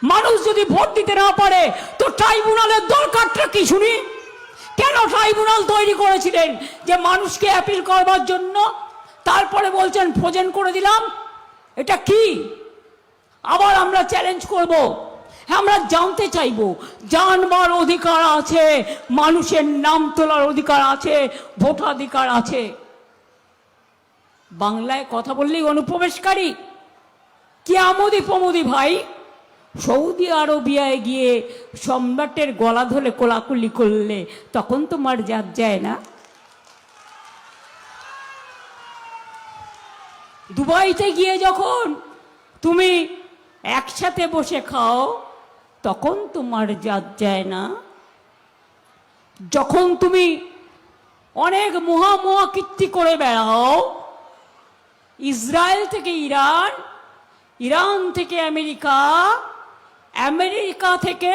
মানুষ যদি ভোট দিতে না পারে তো ট্রাইব্যুনালের দরকারটা কি শুনি? কেন ট্রাইব্যুনাল তৈরি করেছিলেন? যে মানুষকে অ্যাপিল করবার জন্য। তারপরে বলছেন ফ্রোজেন করে দিলাম। এটা কি? আবার আমরা চ্যালেঞ্জ করব, আমরা জানতে চাইব, জানবার অধিকার আছে, মানুষের নাম তোলার অধিকার আছে, ভোটাধিকার আছে। বাংলায় কথা বললেই অনুপ্রবেশকারী। কি আমোদি প্রমোদি ভাই, সৌদি আরবিয়ায় গিয়ে সম্রাটের গলা ধরে কোলাকুলি করলে তখন তোমার জাত যায় না? দুবাইতে গিয়ে যখন তুমি একসাথে বসে খাও তখন তোমার জাত যায় না? যখন তুমি অনেক মহা কীর্তি করে বেড়াও, ইসরায়েল থেকে ইরান, ইরান থেকে আমেরিকা, আমেরিকা থেকে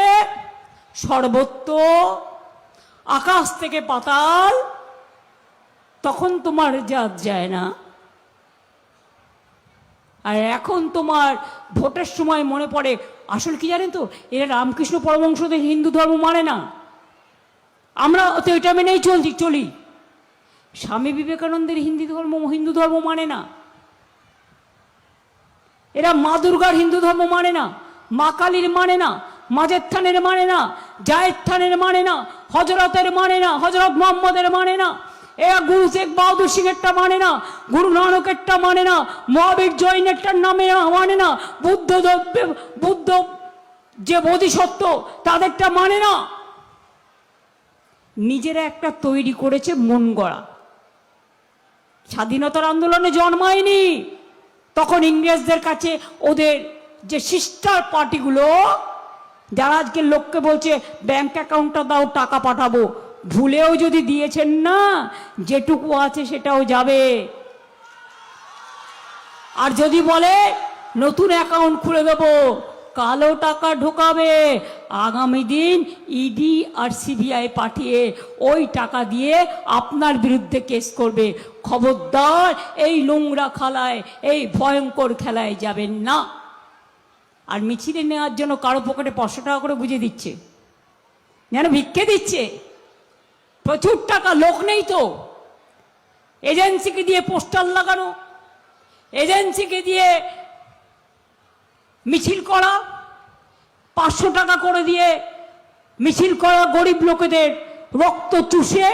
সর্বত্র, আকাশ থেকে পাতাল, তখন তোমার জাত যায় না? আর এখন তোমার ভোটের সময় মনে পড়ে, আসলে কি জানেন তো, এরা রামকৃষ্ণ পরমহংসদের হিন্দু ধর্ম মানে না। আমরা তো এটা মেনেই চলি। স্বামী বিবেকানন্দের হিন্দু ধর্ম মানে না। এরা মা দুর্গার হিন্দু ধর্ম মানে না, মা কালীর মানে না, মাঝের থানের মানে না, জায়ের থানের মানে না, হজরতের মানে না, হজরত মোহাম্মদের মানে না, এরা গুরু শেখ বাহাদুর সিংয়েরটা মানে না, গুরু নানকেরটা মানে না, মহাবীর জৈনেরটার নামে মানে না, বুদ্ধ যে বোধিসত্ত্ব তাদেরটা মানে না। নিজেরা একটা তৈরি করেছে মন গড়া। স্বাধীনতার আন্দোলনে জন্মায়নি, তখন ইংরেজদের কাছে ওদের যে সিস্টার পার্টিগুলো, যারা আজকে লোককে বলছে ব্যাংক অ্যাকাউন্টটা দাও টাকা পাঠাবো, ভুলেও যদি দিয়েছেন না, যেটুকু আছে সেটাও যাবে। আর যদি বলে নতুন অ্যাকাউন্ট খুলে দেবো, কালো টাকা ঢোকাবে, আগামী দিন ইডি আর সিবিআই পাঠিয়ে ওই টাকা দিয়ে আপনার বিরুদ্ধে কেস করবে। খবরদার এই নোংরা খেলায়, এই ভয়ঙ্কর খেলায় যাবেন না। আর মিছিলে নেওয়ার জন্য কারো পকেটে 500 টাকা করে বুঝিয়ে দিচ্ছে, যেন ভিক্ষে দিচ্ছে। প্রচুর টাকা, লোক নেই তো। এজেন্সিকে দিয়ে পোস্টার লাগানো, এজেন্সিকে দিয়ে মিছিল করা, 500 টাকা করে দিয়ে মিছিল করা, গরিব লোকেদের রক্ত চুষে।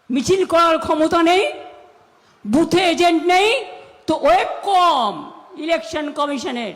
মিছিল করার ক্ষমতা নেই, বুথে এজেন্ট নেই তো ওয়েব কম ইলেকশন কমিশনের।